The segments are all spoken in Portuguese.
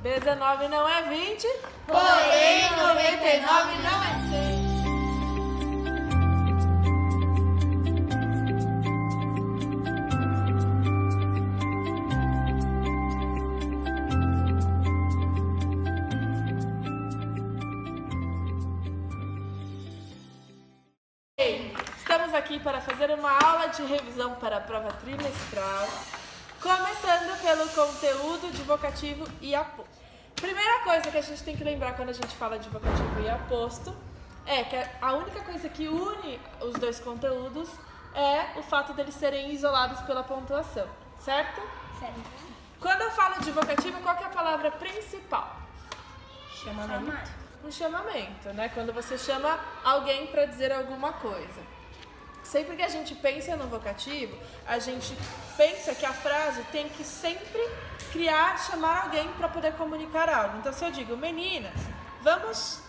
19 não é 20, porém 99 não é 100. Estamos aqui para fazer uma aula de revisão para a prova trimestral, começando pelo conteúdo de vocativo e aposto. Primeira coisa que a gente tem que lembrar quando a gente fala de vocativo e aposto é que a única coisa que une os dois conteúdos é o fato deles serem isolados pela pontuação, certo? Certo. Quando eu falo de vocativo, qual que é a palavra principal? Chamamento. Um chamamento, né? Quando você chama alguém para dizer alguma coisa. Sempre que a gente pensa no vocativo, a gente pensa que a frase tem que sempre chamar alguém para poder comunicar algo. Então, se eu digo, meninas, vamos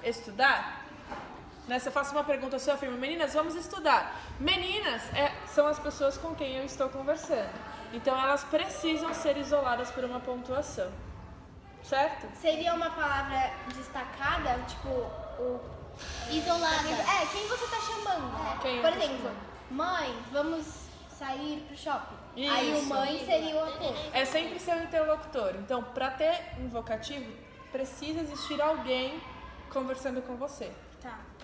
estudar? Né? Se eu faço uma pergunta, eu afirmo, meninas, vamos estudar. Meninas são as pessoas com quem eu estou conversando. Então, elas precisam ser isoladas por uma pontuação. Certo? Seria uma palavra destacada, tipo, isolada. Quem você tá chamando? Por exemplo, mãe, vamos sair pro shopping. Isso. Aí o mãe seria o aposto. É sempre seu interlocutor. Então, para ter um vocativo, precisa existir alguém conversando com você.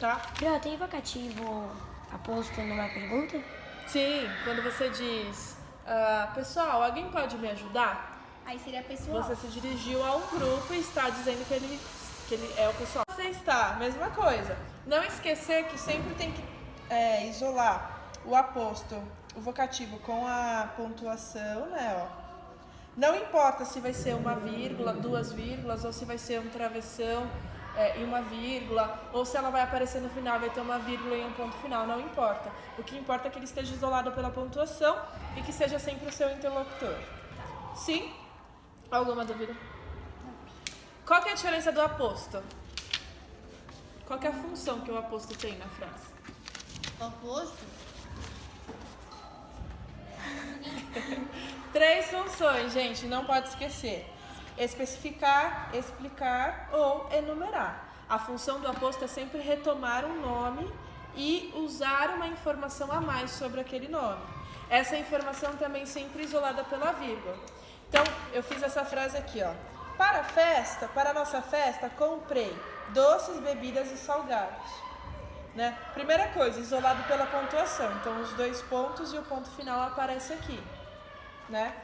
Tá? Pro, tem vocativo aposto numa pergunta? Sim, quando você diz, pessoal, alguém pode me ajudar? Aí seria pessoal. Você se dirigiu a um grupo e está dizendo que ele é o pessoal. Você está, mesma coisa. Não esquecer que sempre tem que isolar o aposto, o vocativo com a pontuação, né, ó. Não importa se vai ser uma vírgula, duas vírgulas, ou se vai ser um travessão e uma vírgula, ou se ela vai aparecer no final, vai ter uma vírgula e um ponto final, não importa. O que importa é que ele esteja isolado pela pontuação e que seja sempre o seu interlocutor. Sim? Alguma dúvida? Qual que é a diferença do aposto? Qual que é a função que o aposto tem na frase? Aposto? 3 funções, gente, não pode esquecer. Especificar, explicar ou enumerar. A função do aposto é sempre retomar um nome e usar uma informação a mais sobre aquele nome. Essa informação também sempre isolada pela vírgula. Então, eu fiz essa frase aqui, ó. Para a nossa festa, comprei doces, bebidas e salgados. Né? Primeira coisa, isolado pela pontuação. Então, os 2 pontos e o ponto final aparece aqui. Né?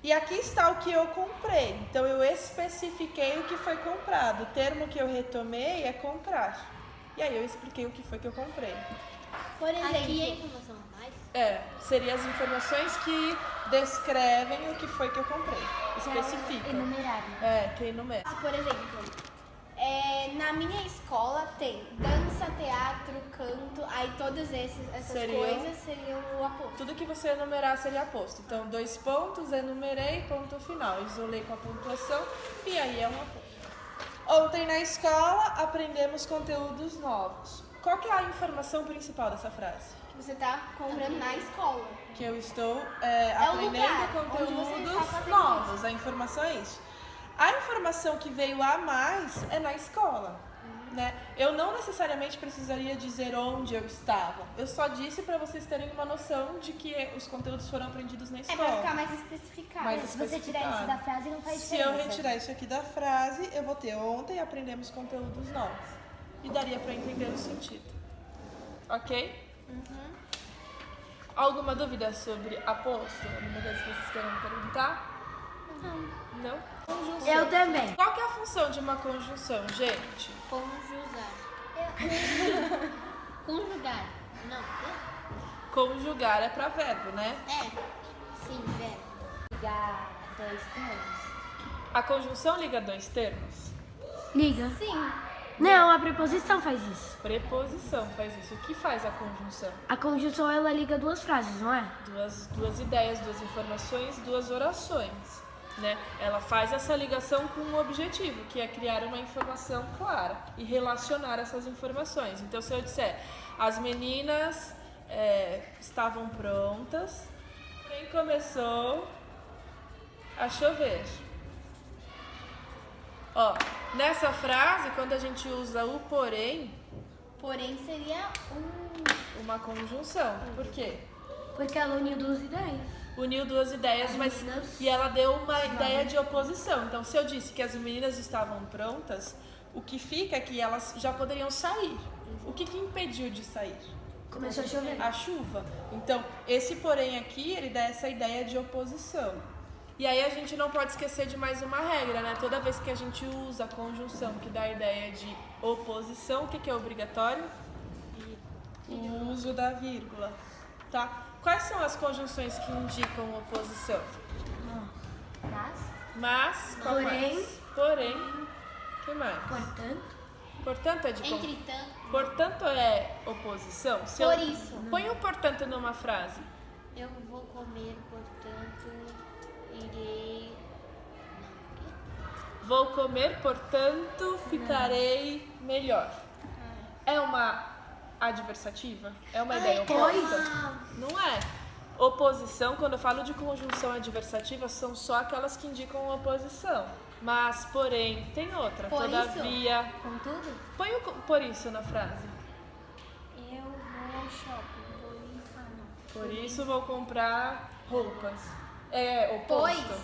E aqui está o que eu comprei. Então, eu especifiquei o que foi comprado. O termo que eu retomei é comprar. E aí, eu expliquei o que foi que eu comprei. Por exemplo, Aqui é informação a mais? Seriam as informações que descrevem o que foi que eu comprei. Especifica. Enumerar. Que enumera. por exemplo, na minha escola tem dança, teatro, canto, aí todas essas coisas seriam o aposto. Tudo que você enumerar seria aposto. Então, 2 pontos, enumerei, ponto final. Isolei com a pontuação e aí é um aposto. Ontem na escola aprendemos conteúdos novos. Qual que é a informação principal dessa frase? Que você tá comprando na escola. Que eu estou o aprendendo lugar onde você está conteúdos fazendo novos. isso. A informação é isso. A informação que veio a mais é na escola. Né? Eu não necessariamente precisaria dizer onde eu estava. Eu só disse para vocês terem uma noção de que os conteúdos foram aprendidos na escola. Pra ficar mais especificado. Mais Se você tirar isso da frase, não faz Se diferença. eu retirar isso aqui da frase, eu vou ter ontem aprendemos conteúdos novos. E daria para entender o sentido. Ok? Alguma dúvida sobre aposto? Alguma coisa que vocês queiram perguntar? Não? Conjunção. Eu também. Qual que é a função de uma conjunção, gente? Conjugar. Conjugar. Não, Conjugar é para verbo, né? Sim, velho. ligar 2 termos. A conjunção liga 2 termos? Liga. Sim. Não, a preposição faz isso. Preposição faz isso. O que faz a conjunção? A conjunção, ela liga 2 frases, não é? Duas ideias, 2 informações, 2 orações. Né? Ela faz essa ligação com um objetivo, que é criar uma informação clara e relacionar essas informações. Então, se eu disser, as meninas estavam prontas, porém começou a chover. Ó, nessa frase, quando a gente usa o porém, Porém seria uma conjunção. Por quê? Porque ela uniu duas ideias. Uniu duas ideias, e ela deu uma ideia de oposição. Então, se eu disse que as meninas estavam prontas, o que fica é que elas já poderiam sair. O que impediu de sair? Começou a chover. A chuva. Então, esse porém aqui, ele dá essa ideia de oposição. E aí a gente não pode esquecer de mais uma regra, né? Toda vez que a gente usa a conjunção que dá a ideia de oposição, o que é obrigatório? O uso da vírgula, tá? Quais são as conjunções que indicam oposição? Mas, qual porém, mais? Porém, o que mais? Portanto é de entretanto. Portanto é oposição? Se Por eu... isso. Põe o portanto numa frase. Eu vou comer, portanto, irei... Vou comer, portanto, ficarei melhor. É uma adversativa? É uma ideia oposta? Não é. Oposição, quando eu falo de conjunção adversativa, são só aquelas que indicam oposição. Mas, porém, tem outra. Por Todavia. Isso? Contudo? Põe o por isso na frase. Eu vou ao shopping. Por isso vou comprar roupas. É oposto.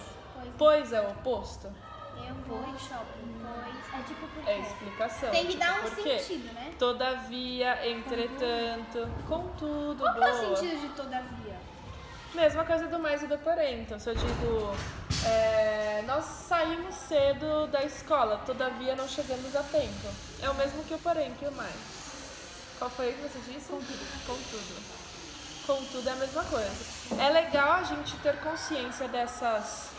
Pois é o oposto. Eu vou ao shopping. Pois. É tipo por quê? É explicação. Tem que tipo, dar um por quê? sentido, né? Todavia, entretanto, contudo, Qual boa. é o sentido de todavia? Mesma coisa do mais e do porém. Então, se eu digo, nós saímos cedo da escola, todavia não chegamos a tempo. É o mesmo que o porém, que o mais. Qual foi que você disse? Contudo. Contudo é a mesma coisa. É legal a gente ter consciência desses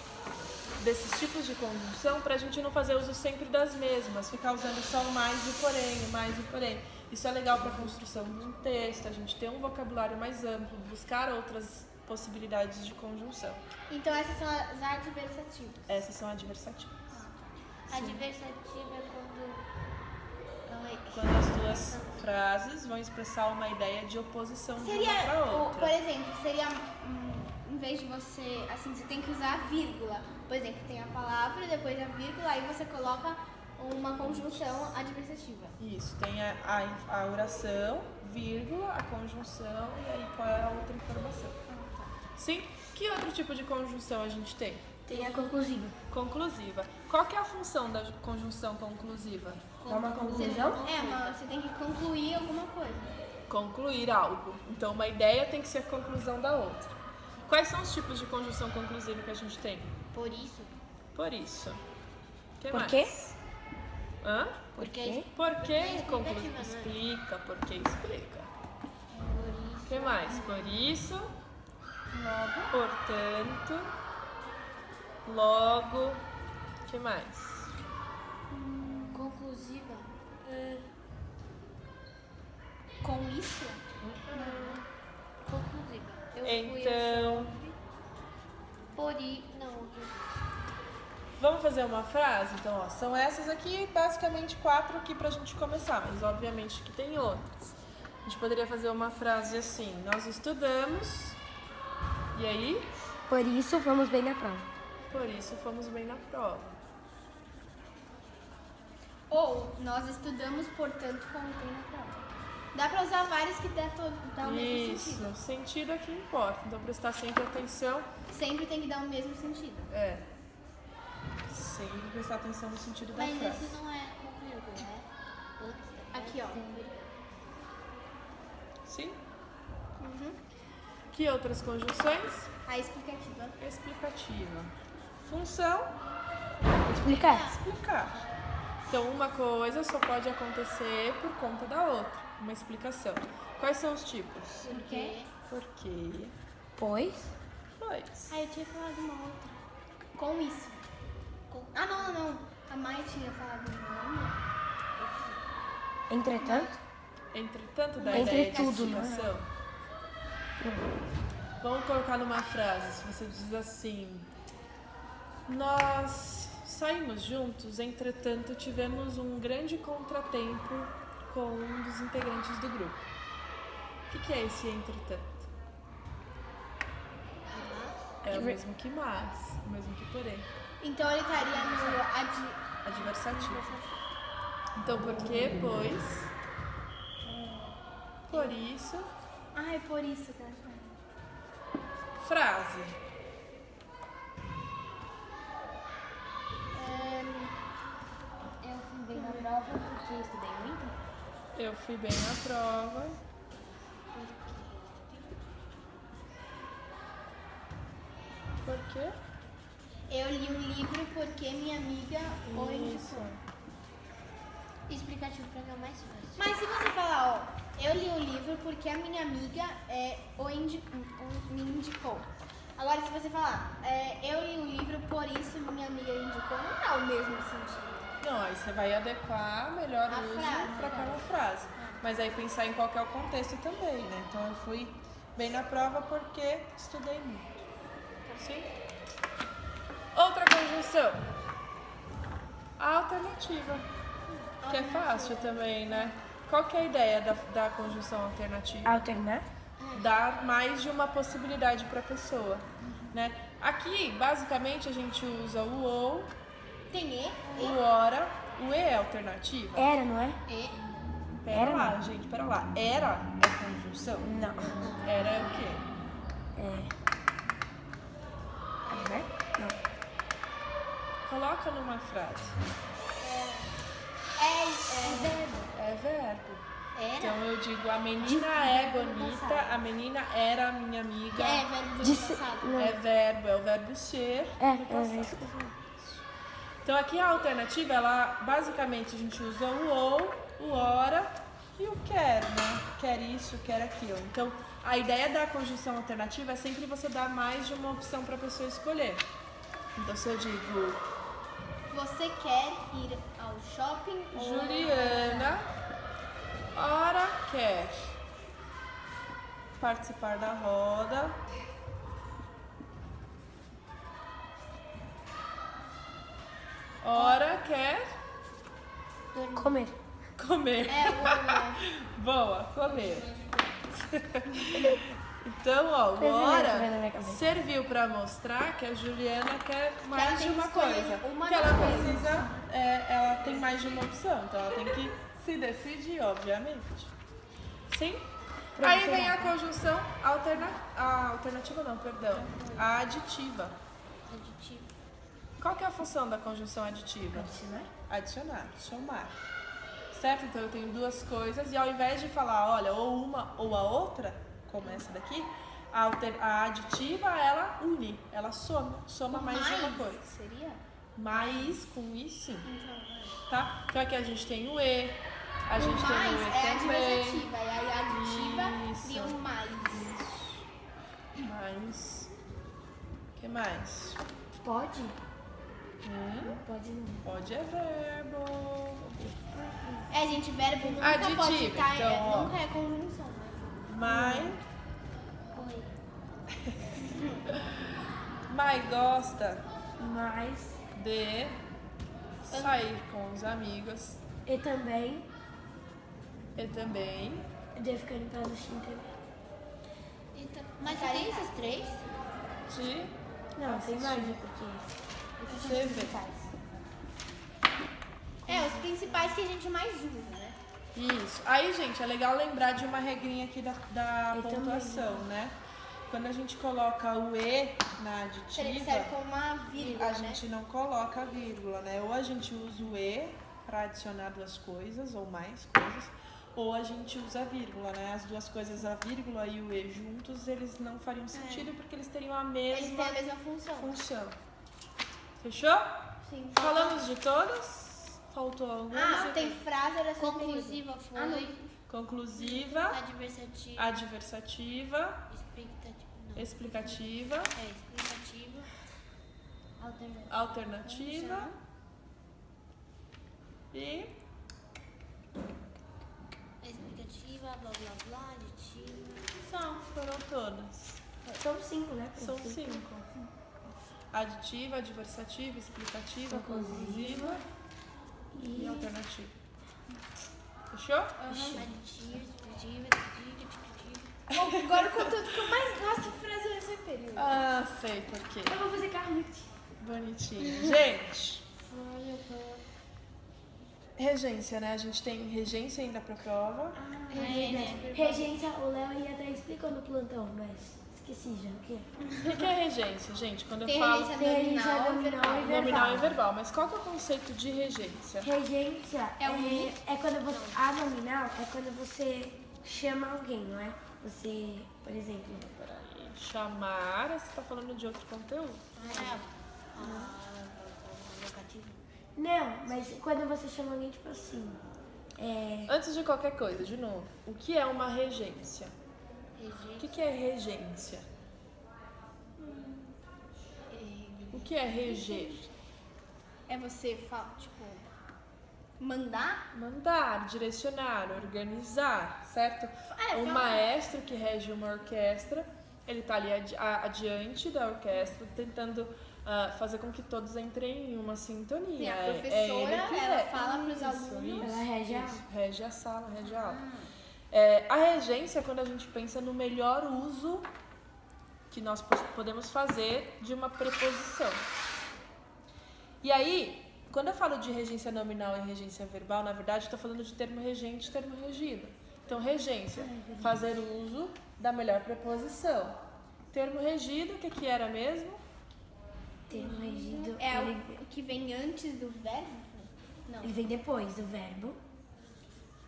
tipos de conjunção pra gente não fazer uso sempre das mesmas, ficar usando só o mais e o porém, o mais e o porém. Isso é legal para a construção de um texto, a gente ter um vocabulário mais amplo, buscar outras possibilidades de conjunção. Então essas são as adversativas. Essas são adversativas. Adversativa é quando as duas frases vão expressar uma ideia de oposição de uma para outra. Por exemplo, seria em vez de você, assim, você tem que usar a vírgula. Por exemplo, tem a palavra, depois a vírgula, aí você coloca uma conjunção adversativa. Isso, tem a oração, vírgula, a conjunção e aí qual é a outra informação. Sim? Que outro tipo de conjunção a gente tem? Tem a conclusiva. Conclusiva. Qual que é a função da conjunção conclusiva? Dá uma conclusão? Você tem que concluir alguma coisa. Concluir algo. Então, uma ideia tem que ser a conclusão da outra. Quais são os tipos de conjunção conclusiva que a gente tem? Por isso. Por isso. Que Por mais? quê? Hã? Por quê? Por que explicativa, né? explica? Por que explica? O que mais? Por isso. Logo. Portanto. Logo. O que mais? Conclusiva. Com isso? Conclusiva. Então. Não. Vamos fazer uma frase? Então, ó, são essas aqui, basicamente 4 aqui pra gente começar, mas obviamente que tem outras. A gente poderia fazer uma frase assim: nós estudamos, e aí? Por isso fomos bem na prova. Por isso fomos bem na prova. Ou nós estudamos, portanto, fomos bem na prova. Dá pra usar vários que dá o mesmo Isso, sentido. sentido é que importa, então prestar sempre atenção. Sempre tem que dar o mesmo sentido. É. Sempre prestar atenção no sentido da Mas frase. esse não é com vírgula, né? Aqui, ó. Sim? Que outras conjunções? A explicativa. Explicativa. Função, Explicar. explicar. Então, uma coisa só pode acontecer por conta da outra. Uma explicação. Quais são os tipos? Por quê? Por quê? Pois. Pois. Eu tinha falado uma outra. Com isso. Não. A Maia tinha falado uma. Entretanto. Entretanto, da Entre ideia de tudo, né? explicação. Vamos colocar numa frase. Se você diz assim: nós saímos juntos, entretanto tivemos um grande contratempo com um dos integrantes do grupo. O que é esse entretanto? É o mesmo que mas, o mesmo que porém. Então ele estaria no Adversativo. Então, por quê? Pois. Por isso. Ai, por isso, cara. Frase. Eu fui bem na prova porque estudei muito. Eu fui bem na prova. Por quê? Eu li um livro porque minha amiga o indicou. Explicativo pra cá mais fácil. Mas se você falar, ó, eu li um livro porque a minha amiga me indicou. Agora, se você falar, eu li um livro, por isso minha amiga indicou, não dá o mesmo sentido. Não, aí você vai adequar melhor A uso frase, para aquela frase. Mas aí pensar em qual que é o contexto também, né? Então eu fui bem na prova porque estudei muito. Sim? Outra conjunção. A alternativa. Que é fácil também, né? Qual que é a ideia da conjunção alternativa? Alternar? Dar mais de uma possibilidade para a pessoa, né? Aqui, basicamente, a gente usa o ou, Tem E? o ora, o e é alternativa. Era, não é? E? Pera Era lá, não. gente, pera lá. Era é conjunção? Não. Era é o quê? Adver? Não. Coloca numa frase. É verbo. Era? Então eu digo, a menina é bonita, a menina era minha amiga. É verbo do Disse- passado. não. É verbo, é o verbo ser. É no passado. isso que eu falei. Então aqui a alternativa, ela basicamente a gente usa o ou, o ora e o quer, né? Quer isso, quer aquilo. Então a ideia da conjunção alternativa é sempre você dar mais de uma opção para a pessoa escolher. Então se eu digo Você quer ir ao shopping? Juliana, ora quer participar da roda. Ora quer Comer. comer. É, Boa, comer. Então, ó, o Coisa ora que vem na minha cabeça. serviu para mostrar que a Juliana quer mais de tem que uma escolher coisa. uma Que ela das coisas. precisa, ela tem mais de uma opção, então ela tem que se decidir, obviamente. Sim? Aí vem a conjunção alternativa não, perdão. A aditiva. Aditivo. Qual que é a função da conjunção aditiva? Adicionar? Adicionar, somar. Certo? Então eu tenho duas coisas e ao invés de falar, olha, ou uma ou a outra, como essa daqui, a aditiva ela une, ela soma mais de uma coisa. Seria? Mais com i sim, Então, tá? Então aqui a gente tem o e, a gente tem o mais e é também. adversativa, e aí a aditiva Isso. cria um mais. Mais. O que mais? Pode? Pode não. Pode é verbo. É, gente, verbo nunca Aditivo, pode estar, então, ó. nunca é conjunção. Mais. Oi. Mais gosta Mas. de sair com os amigos. E também. E também. De ficar em casa assistindo TV. Então, mas só tem esses três? De Não, tem assistir. mais, né? Porque. Esses são os TV. principais. É, os principais que a gente mais usa, né? Isso. Aí, gente, é legal lembrar de uma regrinha aqui da Eu pontuação, né? Quando a gente coloca o E na Serve aditiva, como uma vírgula, a né? gente não coloca a vírgula, né? Ou a gente usa o E para adicionar duas coisas ou mais coisas, ou a gente usa a vírgula, né? As duas coisas, a vírgula e o E juntos, eles não fariam sentido porque eles teriam a Eles mesma têm a mesma função. função. Fechou? Sim. Falamos de todas? Faltou alguma? Ah, tem frase, oração Conclusiva foi. Conclusiva, Adversativa. adversativa, Expectativa. explicativa, Explicativa. Alternativa. alternativa e Explicativa, blá blá blá, aditiva. são, foram todas. São 5, né? São 5. Aditiva, adversativa, explicativa, conclusiva e alternativa. Fechou? Aditiva, explicativa, aditiva. Agora o conteúdo que eu mais gosto de frase nesse período. Ah, sei por quê. Eu vou fazer carrute. Bonitinho. Gente, regência, né? A gente tem regência ainda pra prova. Regência, o Léo ia até explicou no plantão, mas esqueci já. O quê? O que é regência, gente? Quando eu Tem falo regência nominal e verbal. nominal e verbal, mas qual que é o conceito de regência? Regência É um quando você. A nominal é quando você chama alguém, não é? Você, por exemplo. Peraí, chamar, você tá falando de outro conteúdo? Não, mas quando você chama alguém, tipo assim. Antes de qualquer coisa, de novo, o que é uma regência? O que é regência? O que é reger? É você falar, tipo, mandar? Mandar, direcionar, organizar, certo? É, O falar. maestro que rege uma orquestra, ele tá ali adiante da orquestra, tentando fazer com que todos entrem em uma sintonia. Sim, a É professora, ele que ela rege. fala pros Isso, alunos. Ela rege a isso. Rege a sala, rege a aula. A regência é quando a gente pensa no melhor uso que nós podemos fazer de uma preposição. E aí, quando eu falo de regência nominal e regência verbal, na verdade, eu estou falando de termo regente e termo regido. Então, regência, fazer uso da melhor preposição. Termo regido, o que era mesmo? Termo regido. É ele, o que vem antes do verbo? Não. ele vem depois do verbo.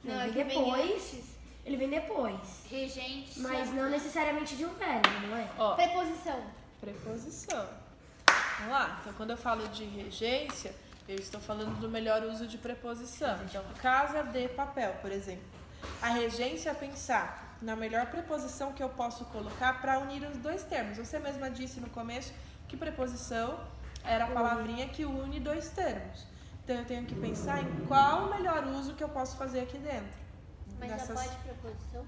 Não, ele é vem que vem depois. antes. Ele vem depois. Regente. Mas não necessariamente de um verbo, não é? Ó, Preposição. preposição. Vamos lá. Então, quando eu falo de regência, eu estou falando do melhor uso de preposição. Então, casa de papel, por exemplo. A regência é pensar na melhor preposição que eu posso colocar para unir os dois termos. Você mesma disse no começo que preposição era a palavrinha que une dois termos. Então, eu tenho que pensar em qual o melhor uso que eu posso fazer aqui dentro. Mas já pode preposição?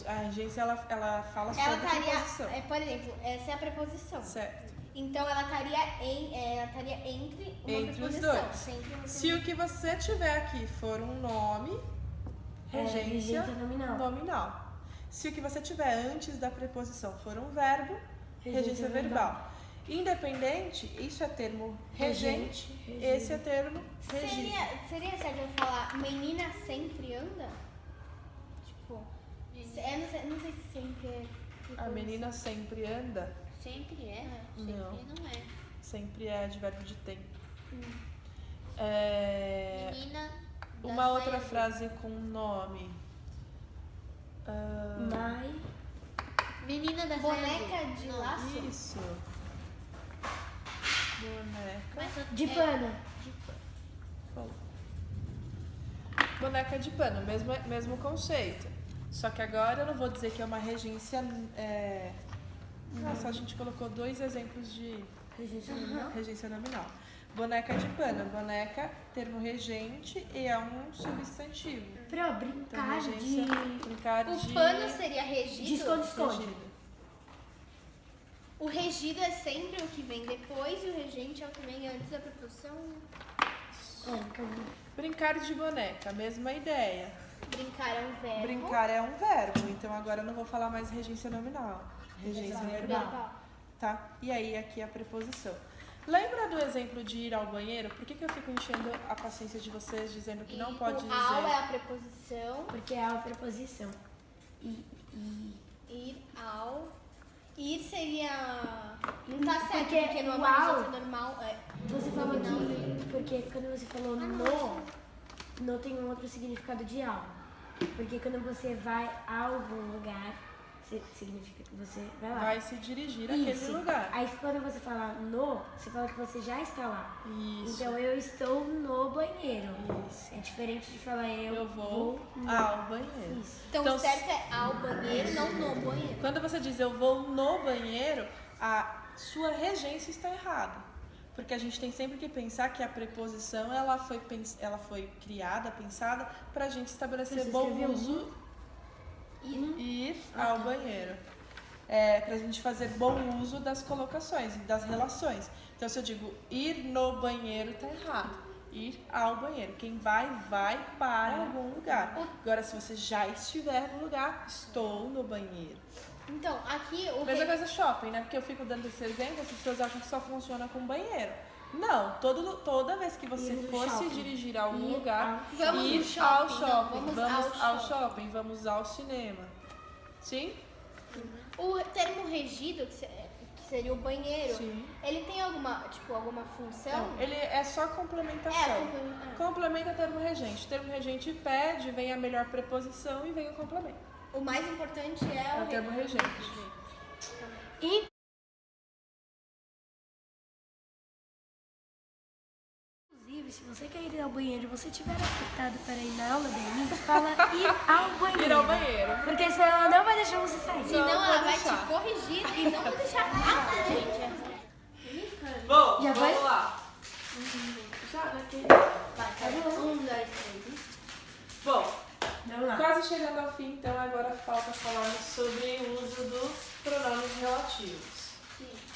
A regência, ela fala Ela sobre preposição. estaria, por exemplo, essa é a preposição. Certo. Então ela estaria entre uma Entre os preposição. dois. Sempre uma Se o que você tiver aqui for um nome, regência regência nominal. nominal. Se o que você tiver antes da preposição for um verbo, regência Regência verbal. Independente, isso é termo regente, Regente. esse é termo regido. Seria certo eu falar menina sempre anda? Tipo, não sei se sempre é. A menina sempre anda, Sempre é. Não. Sempre não é. sempre é advérbio de tempo. Menina. da Uma outra saia azul. frase com nome. Mai. Menina da saia Boneca azul. de Não. laço? Isso. Boneca. Mas eu- De pano. Boneca de pano, mesmo conceito. Só que agora eu não vou dizer que é uma regência. Nossa, a gente colocou 2 exemplos de Regência nominal. regência nominal. Boneca de pano. Boneca, termo regente e é um substantivo. Pro, Então, brincar regência, de. brincar O de. pano seria De regido? esconde-esconde. regido. O regido é sempre o que vem depois e o regente é o que vem antes da preposição. Brincar de boneca, mesma ideia. Brincar é um verbo. Brincar é um verbo, então agora eu não vou falar mais regência nominal. Regência verbal. Tá? E aí aqui a preposição. Lembra do exemplo de ir ao banheiro? Por que eu fico enchendo a paciência de vocês dizendo que não pode O ao é dizer a preposição. Porque é a preposição. Ir ao. Ir seria. Não tá certo, Porque porque não é o uma ao- regência normal. Você falou que. Porque quando você falou no tem um outro significado de ao. Porque quando você vai a algum lugar, significa que você vai lá. vai se dirigir àquele Isso. lugar? Aí quando você fala no, você fala que você já está lá. Isso. Então eu estou no banheiro. Isso. É diferente de falar Eu vou no. ao banheiro. Isso. Então, Então, o certo é ao banheiro, não no banheiro. Quando você diz eu vou no banheiro, a sua regência está errada. Porque a gente tem sempre que pensar que a preposição ela foi criada, pensada, para a gente estabelecer Você bom escreveu uso ir ao banheiro. Para a gente fazer bom uso das colocações e das relações. Então, se eu digo ir no banheiro, tá errado. Ir ao banheiro. Quem vai para algum lugar. Agora, se você já estiver no lugar, estou no banheiro. Então, aqui o Mesma coisa shopping, né? Porque eu fico dando esse exemplo, as pessoas acham que só funciona com banheiro. Não, toda vez que você Ir no for se shopping. dirigir a algum Ir lugar, Vamos no ir shopping, ao não, shopping, vamos vamos ao ao shopping, vamos ao cinema. Sim? O termo regido, que seria o banheiro, Sim. ele tem alguma função? Não, ele é só complementação. complemento. Complementa termo regente. Termo regente pede, vem a melhor preposição e vem o complemento. O mais importante é É o o termo regente. Inclusive, se você quer ir ao banheiro e você estiver apertado para ir na aula da Emília, fala ir ao banheiro. Ir ao banheiro. Porque senão ela não vai deixar você sair. Senão Não, ela vou vai deixar. te corrigir e não vai deixar nada, gente. Bom, Já vamos vai? lá. Já, daqui. Vai, 1, 2, 3. Bom, Vamos lá. quase chegando ao fim, então agora falta falarmos sobre o uso dos pronomes relativos.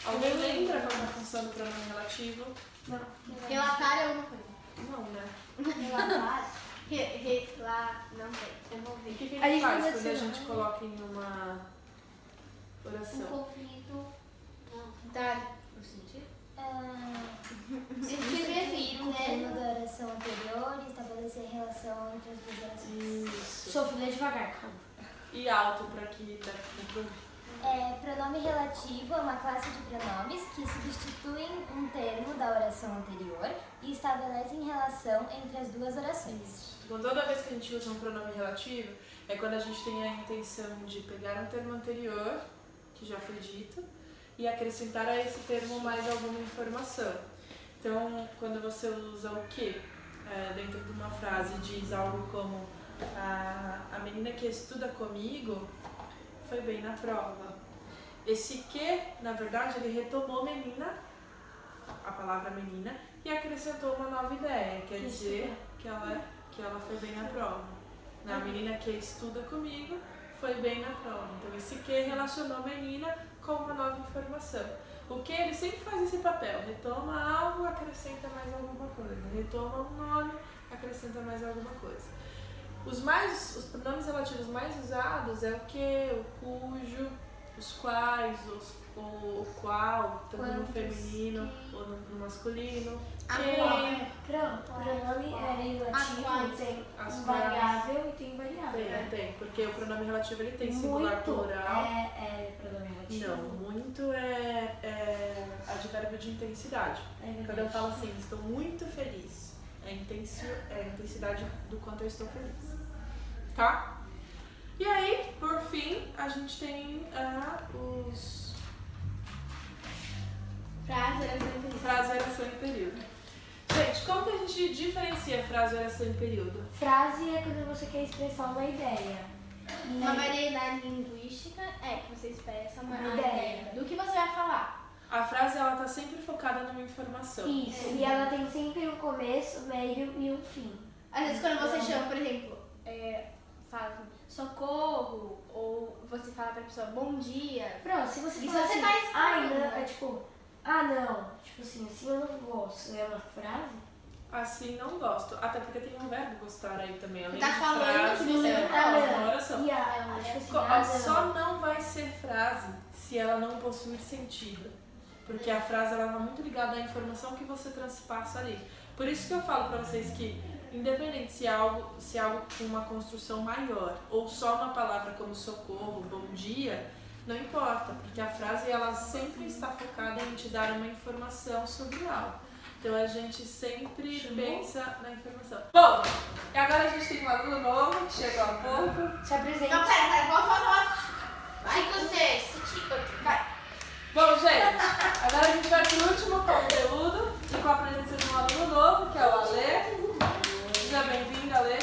Alguém lembra qual é a função do pronome relativo? Relatar é uma coisa. Não, né? Relatar. Lá, não sei. Eu vou O ver. que A ele gente faz pode quando a ser- gente coloca em uma Um oração? conflito. Dar. Substituir um termo da oração anterior e estabelecer relação entre as duas orações. Isso. Sofia, lê devagar, calma. E alto para que dá pra ouvir. Pronome relativo é uma classe de pronomes que substituem um termo da oração anterior e estabelecem relação entre as duas orações. Então, toda vez que a gente usa um pronome relativo, é quando a gente tem a intenção de pegar um termo anterior, que já foi dito, e acrescentar a esse termo mais alguma informação. Então, quando você usa o que dentro de uma frase, diz algo como a menina que estuda comigo foi bem na prova. Esse que, na verdade, ele retomou menina, a palavra menina, e acrescentou uma nova ideia, quer dizer que ela foi bem na prova. A menina que estuda comigo foi bem na prova. Então, esse que relacionou menina com uma nova informação. O que ele sempre faz esse papel, retoma algo, acrescenta mais alguma coisa. Retoma um nome, acrescenta mais alguma coisa. Os pronomes relativos mais usados é o que, o cujo, os quais, o qual, tanto no Quantos, feminino ou no masculino. A Quem, qual. Pronome é As relativo, quais. tem As variável e tem variável. tem, porque o pronome relativo ele tem singular Muito plural. é pronome relativo. Não, muito é advérbio de intensidade. É verdade. Quando eu falo assim, estou muito feliz, é a intensidade do quanto eu estou feliz. Tá? E aí, por fim, a gente tem os frase, oração e período. Gente, como que a gente diferencia frase, oração e período? Frase é quando você quer expressar uma ideia. Uma variedade linguística é que você expressa uma Uma ideia ideia. do que você vai falar. A frase, ela tá sempre focada numa informação. Isso, e ela tem sempre um começo, meio e um fim. Às vezes quando você chama, por exemplo, fala socorro, ou você fala pra pessoa bom dia. Pronto, se você Isso falar você assim, tá esperando, não, né? é tipo, não, tipo assim eu não gosto, é uma frase? Assim, não gosto. Até porque tem um verbo gostar aí também. Além Tá de falando frase, que você é não uma oração. E tipo assim, Só não vai ser frase se ela não possuir sentido. Porque a frase ela é muito ligada à informação que você transpassa ali. Por isso que eu falo pra vocês que, independente se é algo com uma construção maior ou só uma palavra como socorro, bom dia, não importa, porque a frase ela sempre está focada em te dar uma informação sobre algo. Então a gente sempre pensa na informação. Bom, e agora a gente tem um aluno novo que chegou há pouco. se apresenta. Não, pera, vou falar. Vai com você, vai. Bom, gente, agora a gente vai para o último conteúdo e com a presença de um aluno novo, que é o Alê. Seja bem-vindo, Alê.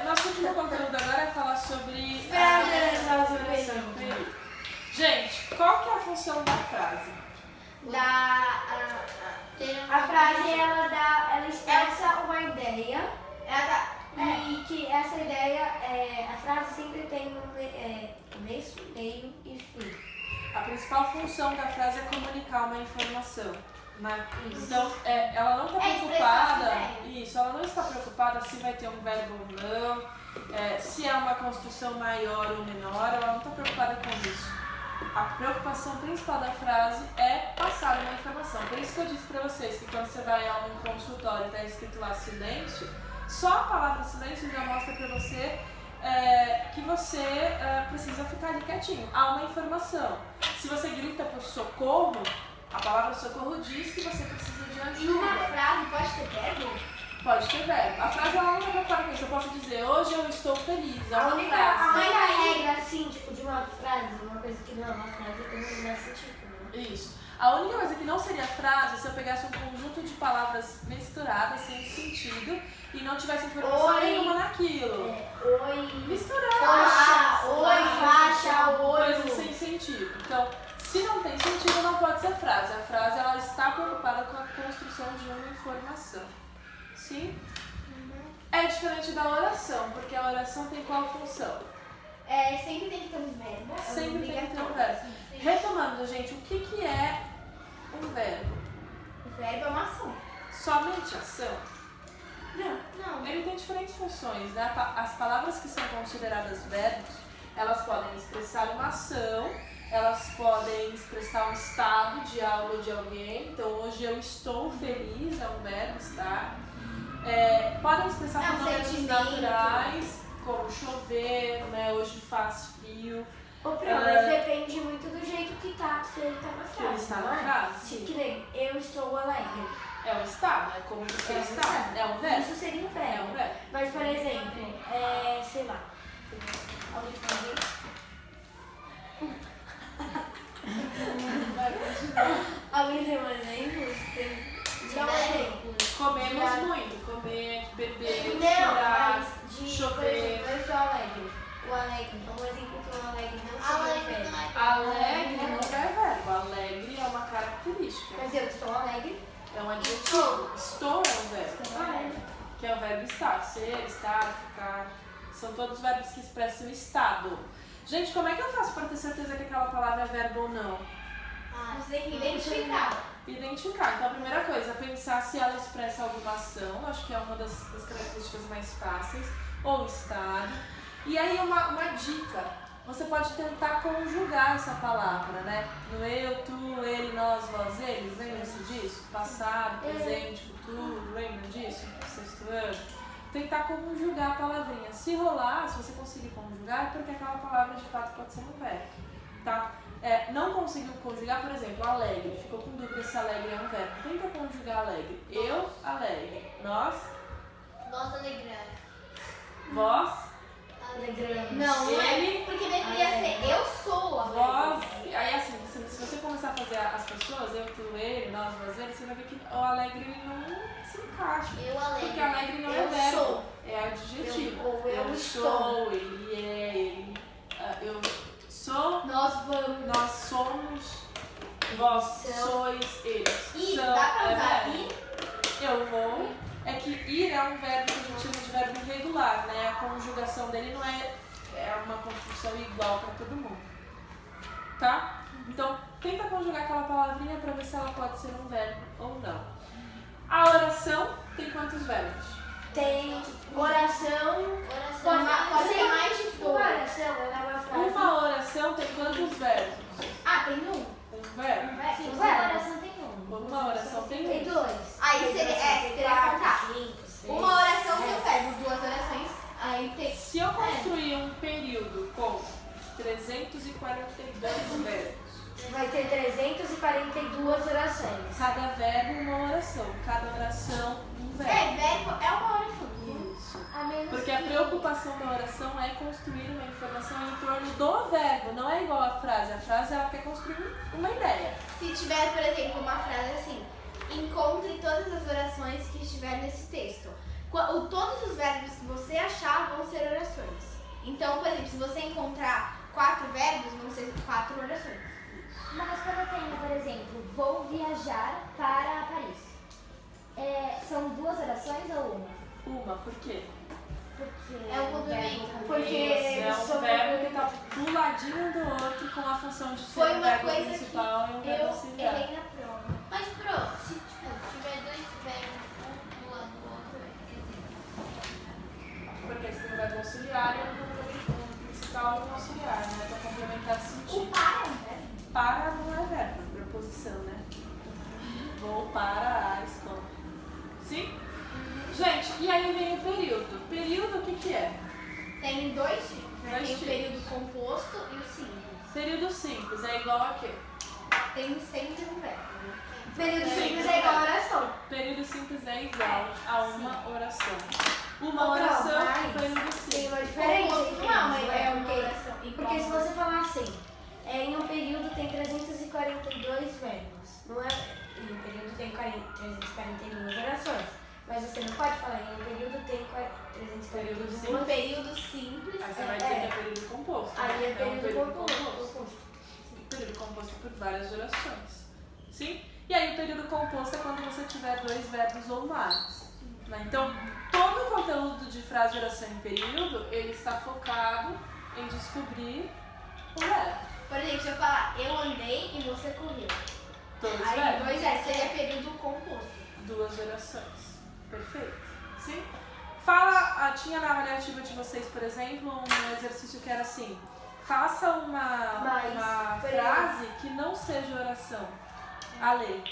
O nosso último conteúdo agora é falar sobre Frase, oração e período. Gente, qual que é a função da frase? A frase ela expressa uma ideia e que essa ideia, a frase sempre tem começo, meio e fim. A principal função da frase é comunicar uma informação. né? Isso. Então, ela não está É expressar preocupada. essa ideia. Isso, ela não está preocupada se vai ter um verbo ou não, se é uma construção maior ou menor, ela não está preocupada com isso. A preocupação principal da frase é passar uma informação. Por isso que eu disse para vocês que quando você vai a um consultório e está escrito lá silêncio, só a palavra silêncio já mostra para você que você precisa ficar ali quietinho. Há uma informação. Se você grita por socorro, a palavra socorro diz que você precisa de ajuda. Em uma frase pode ter verbo? Pode ter verbo. A frase ela não está preocupada com isso. Eu posso dizer, hoje eu estou feliz. É A uma única frase. regra, assim, tipo, de uma frase, uma coisa que não é uma frase, é que não dá sentido, né? Isso. A única coisa que não seria frase se eu pegasse um conjunto de palavras misturadas, sem sentido, e não tivesse informação Oi. nenhuma naquilo. Oi, Misturado. Faixa, oi, faixa, Coisas olho. sem sentido. Então, se não tem sentido, não pode ser frase. A frase ela está preocupada com a construção de uma informação. Sim? É diferente da oração, porque a oração tem qual função? Sempre tem que ter um verbo. Sempre tem que ter um verbo. Retomando, gente, o que é um verbo? O verbo é uma ação. Somente ação? Não. Ele tem diferentes funções, né? As palavras que são consideradas verbos, elas podem expressar uma ação, elas podem expressar um estado de algo ou de alguém. Então, hoje eu estou feliz, é um verbo estar. Podem expressar É um fenômenos sentimento. naturais, como chover, né? Hoje faz frio. Ô, mas depende muito do jeito que ele tá na frase. Que ele está na não é? frase. Que nem, eu estou alegre. É um estado, é como você É um está. estado. É um verbo. Isso seria um É verbo. um verbo. Mas, por exemplo, sei lá. Alguém pode ver? Alguém tem um exemplo? Dá um exemplo. Comemos Já- muito. Comer, beber, Não, chorar, mas por chover. exemplo, eu sou alegre. O alegre. Um exemplo que o alegre não seria um Alegre verbo. não é Alegre não é verbo. Alegre é uma característica. Mas eu estou alegre. É um adjetivo. Estou é um verbo. Ah, é. Que é o verbo estar. Ser, estar, ficar. São todos verbos que expressam estado. Gente, como é que eu faço para ter certeza que aquela palavra é verbo ou não? Você tem que identificar. Identificar. Então, a primeira coisa é pensar se ela expressa alguma ação. Acho que é uma das características mais fáceis. Ou estado. E aí, uma dica. Você pode tentar conjugar essa palavra, né? No eu, tu, ele, nós, vós, eles. Lembra-se disso? Passado, presente, futuro. Lembra disso? Sexto ano. Tentar conjugar a palavrinha. Se rolar, se você conseguir conjugar, é porque aquela palavra de fato pode ser um verbo. Tá? Não conseguiu conjugar, por exemplo, alegre. Ficou com dúvida se alegre é um verbo. Tenta conjugar alegre. Eu, alegre. Nós, Nós alegrar. vós, Alegramos. Não, não Ele- é. Porque deveria ser eu sou alegre. vós. Aí assim, se você começar a fazer as pessoas, eu, tu, ele, nós, vós, ele, você vai ver que o alegre ele não se encaixa. Eu alegre. Porque alegre não é Eu verbo, sou. é adjetivo. Eu sou, ele é, ele. Eu sou, Nós vamos. nós somos, vós São. sois, eles. Ir, São, dá pra usar verbo. ir? Eu vou. É que ir é um verbo que a gente chama de verbo irregular, né? A conjugação dele não é uma construção igual para todo mundo. Tá? Então, tenta conjugar aquela palavrinha para ver se ela pode ser um verbo ou não. A oração tem quantos verbos? Tem oração. Pode ser mais de Uma oração, ela é uma frase. Uma oração tem quantos verbos? tem um. Um verbo? Sim, Sim, uma vai. oração tem um. Uma oração tem Tem um. dois. Aí Tem seria- oração, tem teria que quatro, contar. 5, 6. Uma oração tem um verbo, duas orações. Aí tem. Se eu construir um período com 342 verbos, Vai ter 342 orações. cada verbo uma oração, cada oração um verbo. Verbo é uma oração. Isso. A menos Porque a que- preocupação da oração é construir uma informação em torno do verbo, não é igual à frase. A frase ela quer construir uma ideia. Se tiver, por exemplo, uma frase assim: encontre todas as orações que estiver nesse texto. Todos os verbos que você achar vão ser orações. Então, por exemplo, se você encontrar 4 verbos, vão ser 4 orações. Mas quando eu tenho, por exemplo, vou viajar para Paris. São duas orações ou uma? Uma, por quê? Porque É um complemento. Porque É um são- verbo que está do ladinho do outro com a função de ser Foi um uma verbo coisa principal e um verbo eu auxiliar. errei na prova. Mas, Pro, se para a escola. Sim? Gente, e aí vem o período. Período, o que que é? Tem dois tipos, né? Dois Tem o tipos. período composto e o simples. Período simples é igual a quê? Tem sempre um verbo, né? Período Sim, simples é igual a oração. Período simples é igual a uma oração. Uma Ô, oração, mas período tem simples. uma diferença. Composto não é uma, entre é eles, uma porque- oração. Igual Porque se uma- você falar assim, em um período tem 342 verbos, não é? Em um período tem 342 orações. Mas você não pode falar em um período tem 342 Período Um período simples. Aí você vai dizer que é período composto. Aí é né? um período composto. Período composto por várias orações. Sim? E aí o período composto é quando você tiver dois verbos ou mais. Né? Então, todo o conteúdo de frase, oração em período, ele está focado em descobrir o verbo. Por exemplo, se eu falar eu andei e você correu. Todos os Aí verbos. dois é, seria período composto. Duas orações. Perfeito? Sim? Fala, tinha na avaliativa de vocês, por exemplo, um exercício que era assim: faça uma por frase que não seja oração. Ale,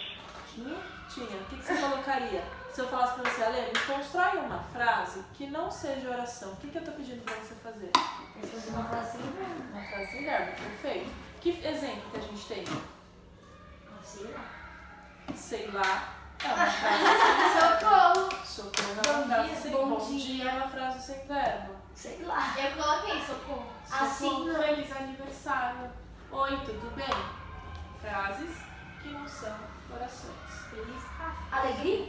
tinha? Tinha. O que você colocaria? Se eu falasse pra você, Ale, me constrói uma frase que não seja oração, o que eu tô pedindo pra você fazer? Eu fazer uma frase sem verbo. Uma frase sem verbo, perfeito. Que exemplo que a gente tem? Sei lá. Sei lá. É uma frase Socorro! Socorro é uma frase sem bom bom dia é uma frase sem verbo. Sei lá. Eu coloquei socorro. Assim Socorro, não. feliz aniversário. Oi, tudo bem? Frases que não são orações. Feliz. Alegria?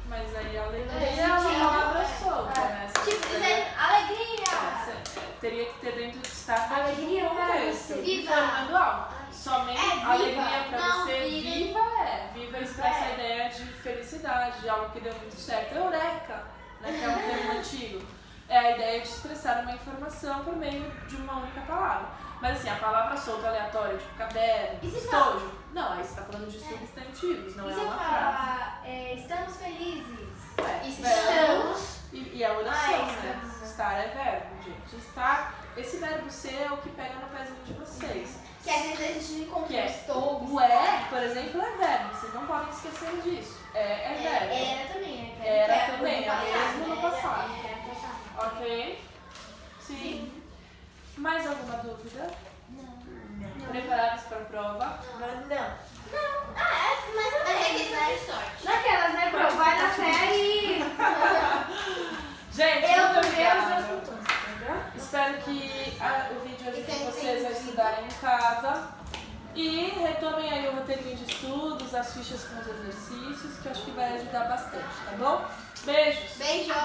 Mas aí a alegria É, é uma sentido. palavra solta, né? Você Tipo, teria- dizendo alegria! teria que ter dentro de estar dentro Alegria do para contexto. você. Viva! Informando algo. Somente É, viva. alegria para Não, você. viva. Viva é. Viva expressa É. a ideia de felicidade, de algo que deu muito certo. Eureka, né, que é um termo antigo. É a ideia de expressar uma informação por meio de uma única palavra. Mas assim, a palavra solta aleatória, tipo caderno, E se estojo. Não, aí você tá falando de substantivos, não E é se eu uma frase. falar estamos felizes? É, E se verbo. estamos? E a oração, Ah, né? estamos. Estar é verbo, gente. Estar, esse verbo ser é o que pega no pezinho de vocês. Que às vezes a gente encontra Que é estou. o é, por exemplo, é verbo. Vocês não podem esquecer disso. É verbo. Era também. Era também, no é mesmo no passado. Era passado. Ok? Sim. Mais alguma dúvida? Não. Preparados para a prova? Não. Mas é questão de sorte. Naquelas, né, bro? Vai na fé e... Gente, Eu muito vou ver os obrigada. meus botões, entendeu? Espero que o vídeo ajude Entendi. vocês a estudarem em casa. E retomem aí o roteirinho de estudos, as fichas com os exercícios, que eu acho que vai ajudar bastante, tá bom? Beijos! Beijos.